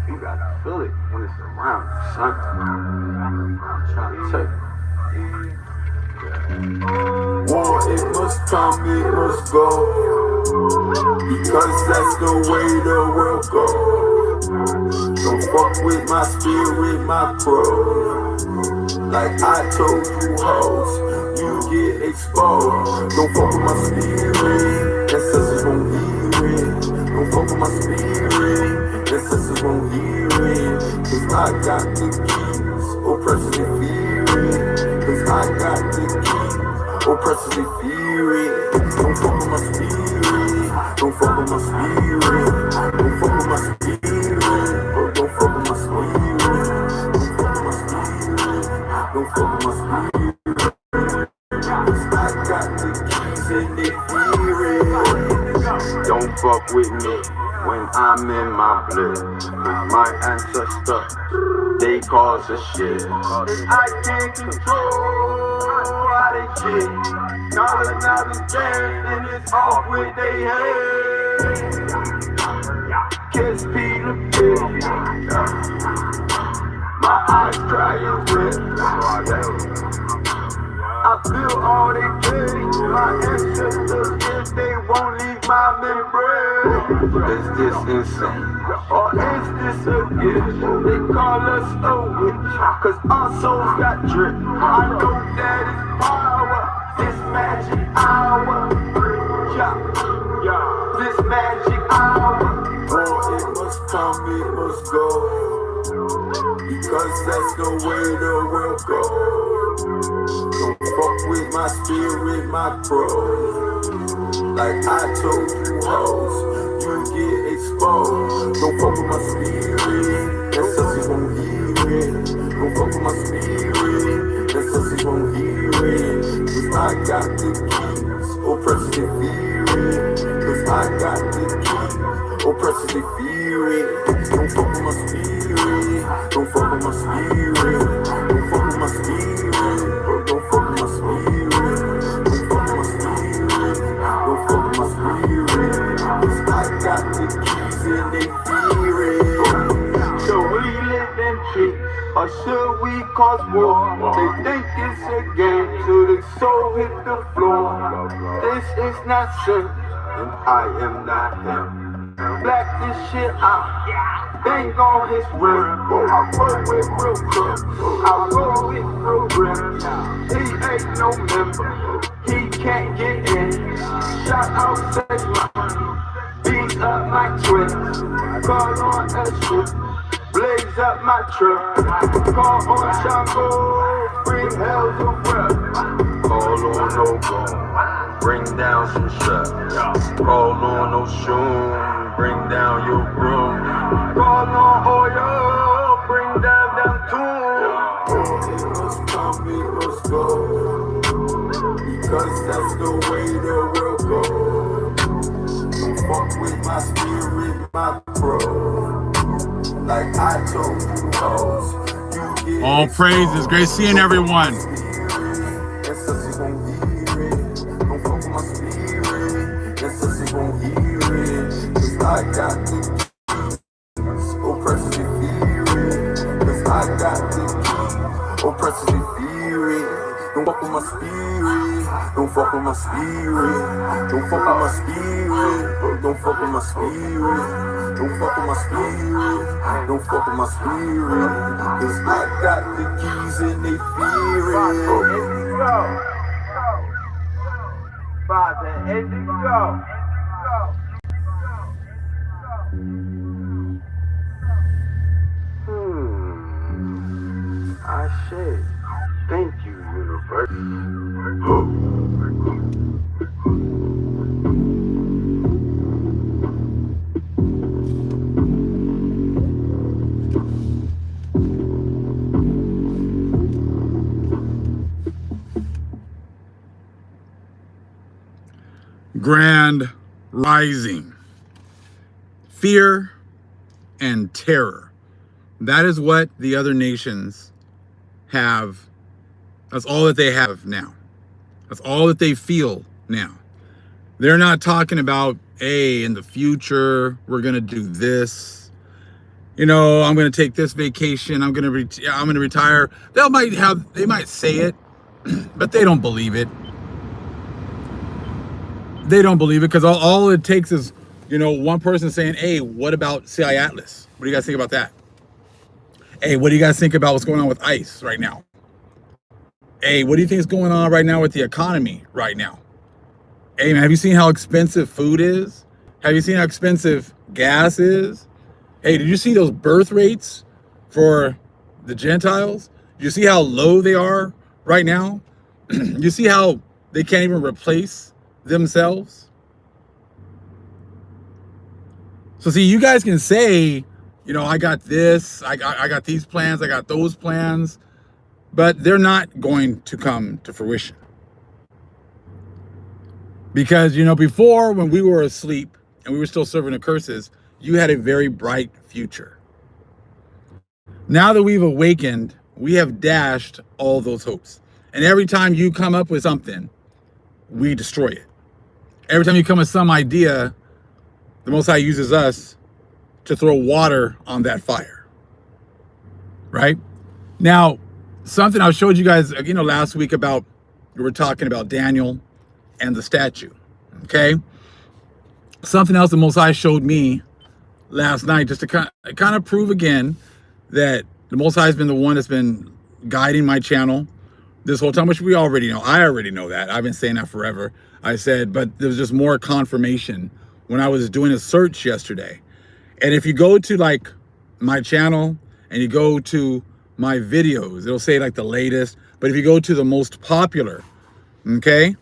You gotta feel it when it's around you, son. I'm trying to tell you. War, it must come, it must go, because that's the way the world goes. Don't fuck with my spirit, my pro. Like I told you hoes, you get exposed. Don't fuck with my spirit, ancestors won't hear it. Don't fuck with my spirit, ancestors won't hear it. Cause I got the keys, oppressors and fear it. Cause I got the keys, oppressors and fear it. Don't fuck with my spirit, don't fuck with my spirit. Don't fuck with my spirit, don't fuck with my spirit. Don't fuck with my spirit, don't fuck with my spirit. Cause I got the keys and they fear it. Don't fuck with me when I'm in my bliss. Cause my ancestors, they cause the shit. I can't control how they shit. Colonizers dead and it's off with they head. Kiss Peter Fish. My eyes dry and red. I feel all they pity. My ancestors, if they won't leave my memory. Is this insane? Or is this a gift? They call us a witch, cause our souls got dripped. I know that it's power, this magic hour. Yeah, this magic hour. War, it must come, it must go, because that's the way the world goes. Don't fuck with my spirit, my pro. Like I told you hoes, you get exposed. Don't fuck with my spirit, ancestors won't hear it. Don't fuck with my spirit, ancestors won't hear it. Cause I got the keys, oppressors and fear it. Cause I got the keys, oppressors and fear it. Don't fuck with my spirit, don't fuck with my spirit. Don't fuck with my spirit, don't fuck with my spirit. Don't fuck with my spirit, don't fuck with my spirit. Cause I got the keys and they fear it. Should we live in peace, or should we cause war? They think it's a game till the soul hit the floor. This is not sin, and I am not him. Black this shit out, bang on his rim. I work with real crooks, I roll with real rims. He ain't no member, he can't get in. Shout out Sex Mine, beat up my twins. Call on Esther, blaze up my truck. Call on Shango, bring hell to rep. Call on no bone, bring down some shit. Call on no shoon, bring down your broom. Call on oil, bring down them tools. It must come, it must go, because that's the way the world goes. Don't fuck with my spirit, my pro. Like I told you hoes, you get all praises. Great seeing everyone. ancestors won't hear it. Don't fuck with my spirit, ancestors won't hear it. Cause I got the keys, oppressors and fear it. Cause I got the keys, oppressors and fear it. Don't fuck with my spirit, don't fuck with my spirit. Don't fuck with my spirit, don't fuck with my spirit. Don't fuck with my spirit, don't fuck with my spirit. Cause I got the keys and they fear it. Father, Indigo. I say, thank you, universe. Grand rising. Fear and terror. That is what the other nations have. That's all that they have now. That's all that they feel now. They're not talking about, hey, in the future, we're going to do this. I'm going to take this vacation. I'm going to retire. They might say it, but they don't believe it. They don't believe it because all it takes is, one person saying, hey, what about CI Atlas? What do you guys think about that? Hey, what do you guys think about what's going on with ICE right now? Hey, what do you think is going on right now with the economy right now? Hey, man, have you seen how expensive food is? Have you seen how expensive gas is? Hey, did you see those birth rates for the Gentiles? Do you see how low they are right now? You see how they can't even replace themselves? So see, you guys can say, I got this, I got these plans, I got those plans, but they're not going to come to fruition. Because, before when we were asleep and we were still serving the curses, you had a very bright future. Now that we've awakened, we have dashed all those hopes. And every time you come up with something, we destroy it. Every time you come with some idea, the Most High uses us to throw water on that fire. Right? Now, something I showed you guys, last week about, we were talking about Daniel and the statue. Okay? Something else the Most High showed me last night, just to kind of prove again that the Most High has been the one that's been guiding my channel this whole time, which we already know. I already know that. I've been saying that forever. I said, but there's just more confirmation when I was doing a search yesterday. And if you go to like my channel and you go to my videos, it'll say like the latest. But if you go to the most popular, okay,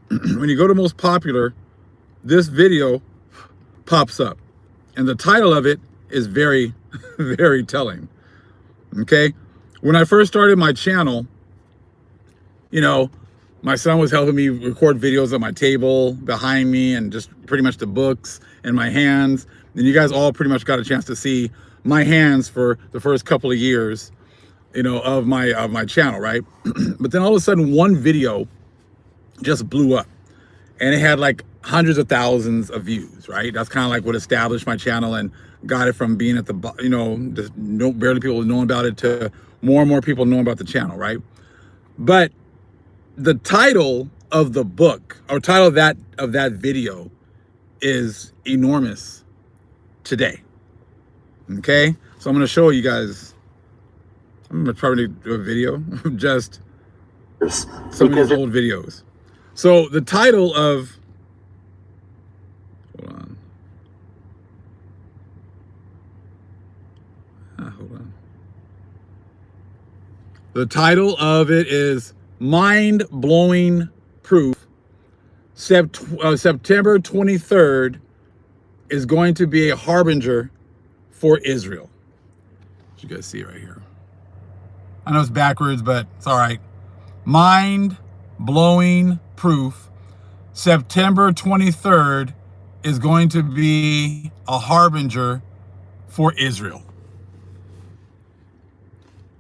when you go to most popular, this video pops up. And the title of it is very, very telling. Okay. When I first started my channel, my son was helping me record videos on my table behind me and just pretty much the books in my hands. And you guys all pretty much got a chance to see my hands for the first couple of years, of my channel, right? But then all of a sudden one video just blew up and it had like hundreds of thousands of views, right? That's kind of like what established my channel and got it from being at the, just barely people knowing about it to more and more people knowing about the channel, right? But the title of the book or title of that video is enormous today. Okay, so I'm going to show you guys. I'm going to probably do a video of just some of these old videos. So the title of, hold on. Hold on. The title of it is Mind-Blowing Proof. September 23rd is going to be a harbinger for Israel. You guys see it right here. I know it's backwards, but it's all right. Mind-blowing proof. September 23rd is going to be a harbinger for Israel.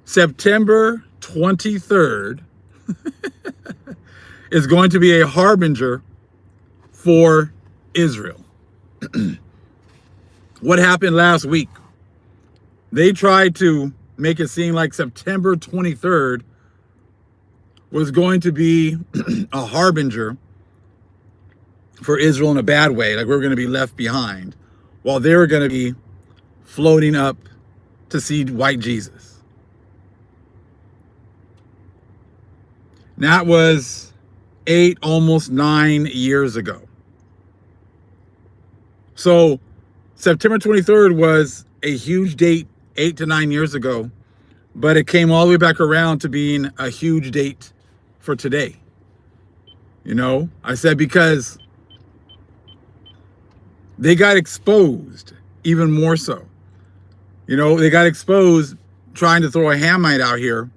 September 23rd is going to be a harbinger for Israel. What happened last week? They tried to make it seem like September 23rd was going to be a harbinger for Israel in a bad way, like we're going to be left behind, while they were going to be floating up to see white Jesus. And that was 8, almost 9 years ago. So September 23rd was a huge date 8 to 9 years ago, but it came all the way back around to being a huge date for today. I said because they got exposed even more so. They got exposed trying to throw a Hamite out here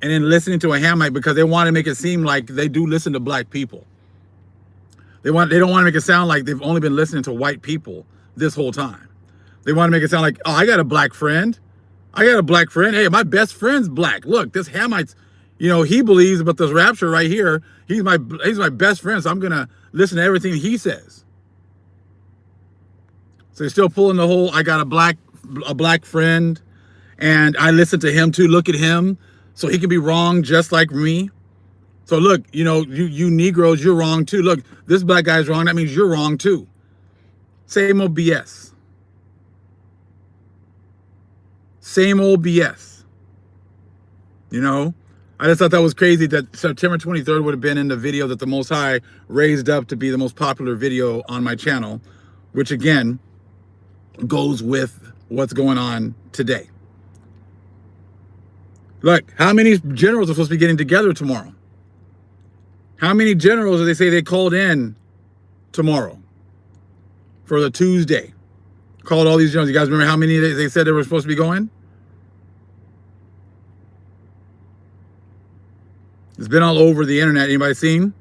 and then listening to a Hamite because they want to make it seem like they do listen to black people. They don't want to make it sound like they've only been listening to white people this whole time. They want to make it sound like, oh, I got a black friend. Hey, my best friend's black. Look, this Hamite's, he believes about this rapture right here. He's my best friend, so I'm going to listen to everything he says. So they're still pulling the whole, I got a black a black friend, and I listen to him too. Look at him, so he can be wrong just like me. So look, you Negroes, you're wrong too. Look, this black guy's wrong. That means you're wrong too. Same old BS. Same old BS. I just thought that was crazy that September 23rd would have been in the video that the Most High raised up to be the most popular video on my channel, which again goes with what's going on today. Look, how many generals are supposed to be getting together tomorrow? How many generals do they say they called in tomorrow for the Tuesday? Called all these generals. You guys remember how many they said they were supposed to be going? It's been all over the internet. Anybody seen?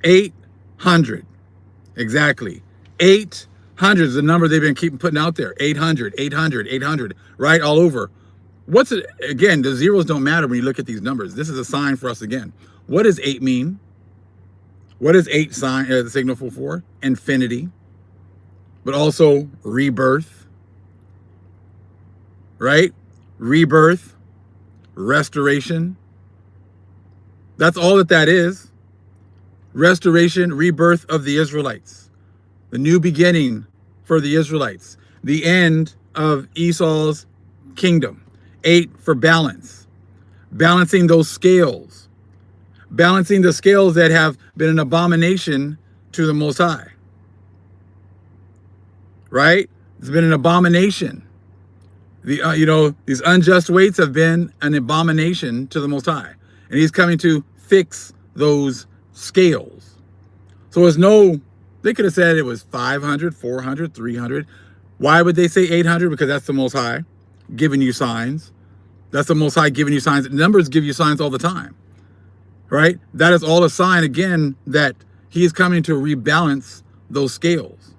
800. Exactly. 800 is the number they've been keeping putting out there. 800, 800, 800, right? All over. What's it? Again, the zeros don't matter when you look at these numbers. This is a sign for us again. What does 8 mean? What is 8 sign the signal for? Infinity. But also rebirth. Right? Rebirth. Restoration. That's all that is. Restoration, rebirth of the Israelites. The new beginning for the Israelites. The end of Esau's kingdom. 8 for balance. Balancing those scales. Balancing the scales that have been an abomination to the Most High. Right? It's been an abomination. These unjust weights have been an abomination to the Most High. And he's coming to fix those scales. So they could have said it was 500, 400, 300. Why would they say 800? Because that's the Most High giving you signs. That's the Most High giving you signs. Numbers give you signs all the time. Right? That is all a sign, again, that he is coming to rebalance those scales.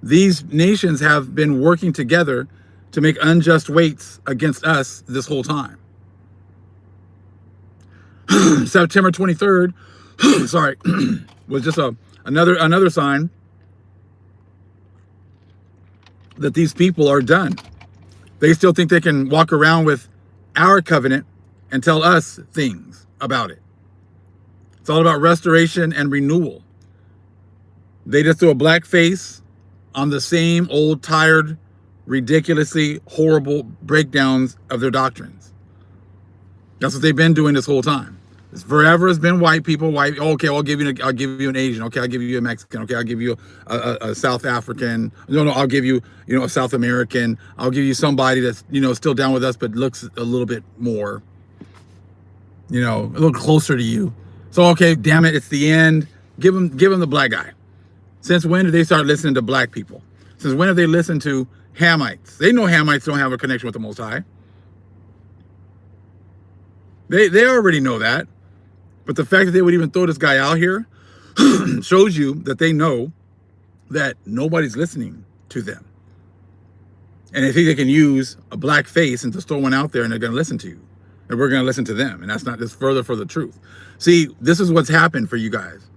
These nations have been working together to make unjust weights against us this whole time. September 23rd, sorry, was just another sign that these people are done. They still think they can walk around with our covenant and tell us things about it. It's all about restoration and renewal. They just threw a black face on the same old, tired, ridiculously horrible breakdowns of their doctrines. That's what they've been doing this whole time. It's forever has been white people. White. Okay, I'll give you an Asian. Okay, I'll give you a Mexican. Okay, I'll give you a South African. No, I'll give you a South American. I'll give you somebody that's still down with us but looks a little bit more, a little closer to you. So okay, damn it, it's the end. Give them the black guy. Since when did they start listening to black people? Since when have they listened to Hamites? They know Hamites don't have a connection with the Most High. They already know that. But the fact that they would even throw this guy out here shows you that they know that nobody's listening to them. And they think they can use a black face and just throw one out there and they're going to listen to you. And we're going to listen to them. And that's further for the truth. See, this is what's happened for you guys.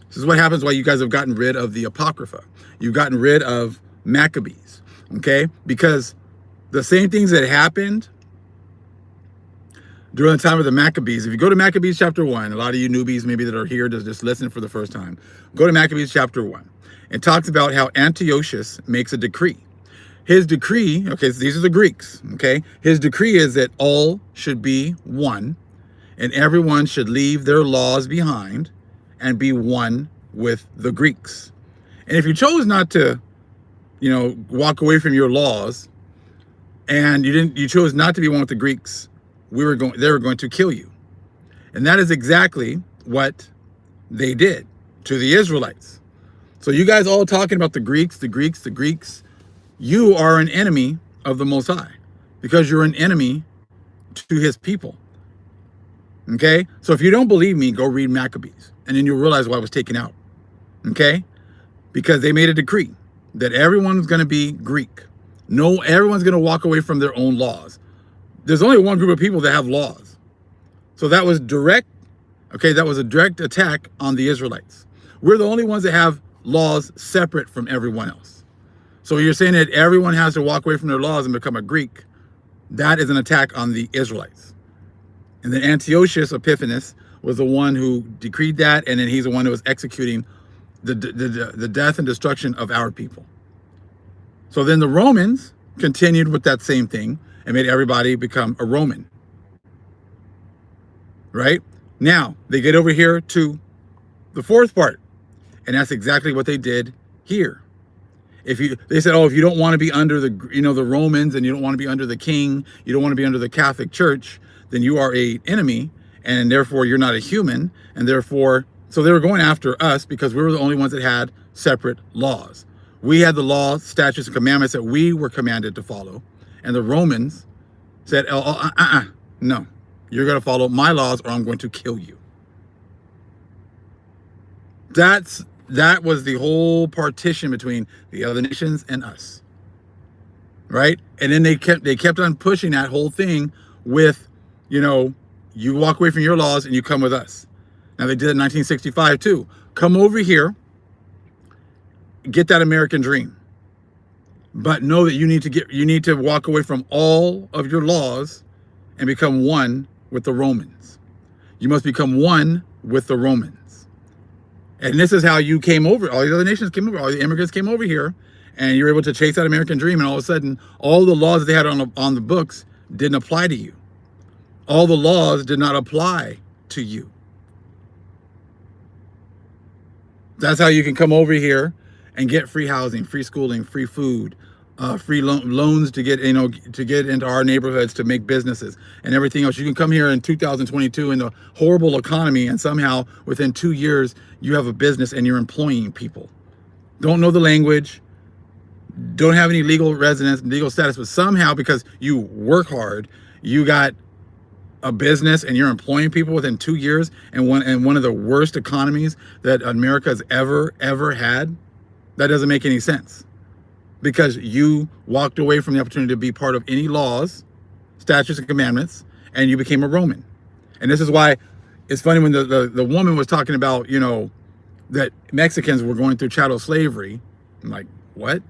This is what happens why you guys have gotten rid of the Apocrypha. You've gotten rid of Maccabees. Okay? Because the same things that happened during the time of the Maccabees, if you go to Maccabees chapter 1, a lot of you newbies maybe that are here to just listen for the first time, go to Maccabees chapter 1. It talks about how Antiochus makes a decree. His decree, okay, so these are the Greeks, okay? His decree is that all should be one, and everyone should leave their laws behind and be one with the Greeks. And if you chose not to, walk away from your laws, and you chose not to be one with the Greeks, they were going to kill you. And that is exactly what they did to the Israelites. So you guys all talking about the Greeks. You are an enemy of the Most High because you're an enemy to his people. Okay? So if you don't believe me, go read Maccabees and then you'll realize why I was taken out. Okay? Because they made a decree that everyone's going to be Greek. No, everyone's going to walk away from their own laws. There's only one group of people that have laws. So that was direct. Okay, that was a direct attack on the Israelites. We're the only ones that have laws separate from everyone else. So you're saying that everyone has to walk away from their laws and become a Greek. That is an attack on the Israelites. And then Antiochus Epiphanes was the one who decreed that, and then he's the one who was executing the death and destruction of our people. So then the Romans continued with that same thing and made everybody become a Roman. Right? Now, they get over here to the fourth part, and that's exactly what they did here. They said, oh, if you don't want to be under the Romans, and you don't want to be under the king, you don't want to be under the Catholic Church, then you are an enemy, and therefore you're not a human, and therefore, so they were going after us because we were the only ones that had separate laws. We had the law, statutes, and commandments that we were commanded to follow, and the Romans said, no, you're going to follow my laws or I'm going to kill you. That was the whole partition between the other nations and us, right? And then they kept on pushing that whole thing with, you walk away from your laws and you come with us. Now they did it in 1965 too. Come over here, get that American dream, but know that you need to walk away from all of your laws and become one with the Romans. You must become one with the Romans. And this is how you came over. All the other nations came over. All the immigrants came over here, and you're able to chase that American dream. And all of a sudden, all the laws that they had on the books didn't apply to you. All the laws did not apply to you. That's how you can come over here and get free housing, free schooling, free food, free loans to get into our neighborhoods to make businesses and everything else. You can come here in 2022 in a horrible economy, and somehow within 2 years you have a business and you're employing people. Don't know the language, don't have any legal residence, legal status, but somehow because you work hard, you got a business and you're employing people within 2 years, and one of the worst economies that America has ever had. That doesn't make any sense, because you walked away from the opportunity to be part of any laws, statutes, and commandments, and you became a Roman. And this is why it's funny when the woman was talking about, that Mexicans were going through chattel slavery. I'm like, what?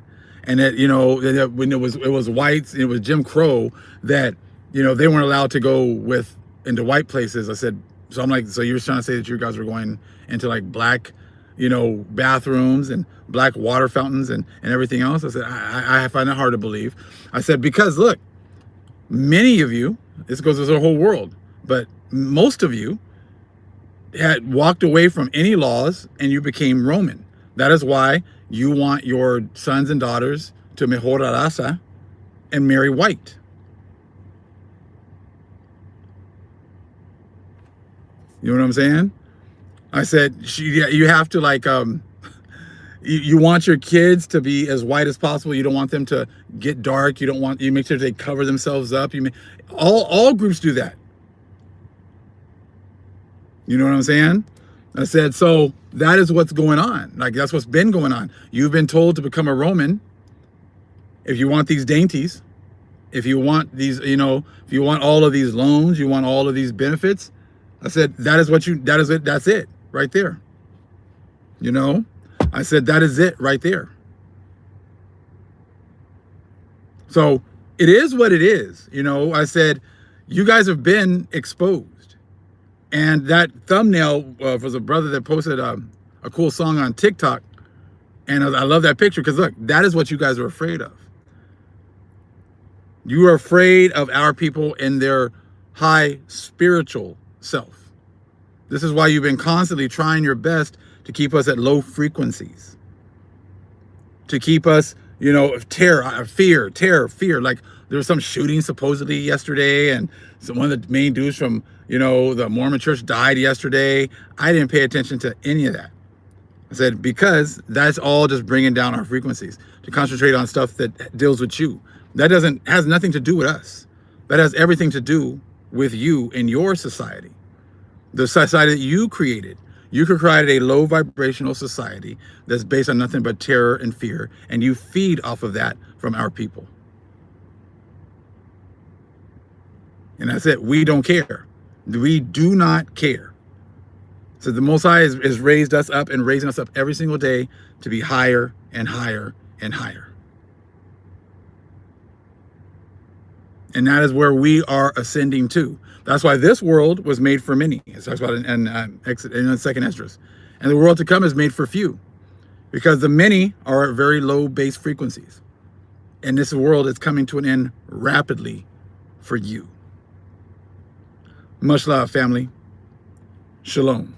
And that, that when it was whites, it was Jim Crow, that, they weren't allowed to go into white places. I said, so I'm like, so you're trying to say that you guys were going into like black, bathrooms and black water fountains and everything else? I said, I find that hard to believe. I said, because look, many of you, this goes to the whole world, but most of you had walked away from any laws and you became Roman. That is why you want your sons and daughters to mejor raza and marry white. You know what I'm saying? I said, you have to like, you want your kids to be as white as possible. You don't want them to get dark. You make sure they cover themselves up. All groups do that. You know what I'm saying? I said, so that is what's going on. Like, that's what's been going on. You've been told to become a Roman if you want these dainties, if you want these, if you want all of these loans, you want all of these benefits. I said, that's it right there. I said, that is it right there. So it is what it is. I said, you guys have been exposed. And that thumbnail was a brother that posted a cool song on TikTok. And I love that picture because, look, that is what you guys are afraid of. You are afraid of our people in their high spiritual self. This is why you've been constantly trying your best to keep us at low frequencies. To keep us, terror, fear. Like, there was some shooting supposedly yesterday, and one of the main dudes from, the Mormon church died yesterday. I didn't pay attention to any of that. I said, because that's all just bringing down our frequencies, to concentrate on stuff that deals with you. That has nothing to do with us. That has everything to do with you and your society. The society that you created. You created a low vibrational society that's based on nothing but terror and fear, and you feed off of that from our people. And that's it. We don't care. We do not care. So the Most High has raised us up and raising us up every single day to be higher and higher and higher. And that is where we are ascending to. That's why this world was made for many. It talks about in second Esdras. And the world to come is made for few. Because the many are at very low base frequencies. And this world is coming to an end rapidly for you. Much love, family. Shalom.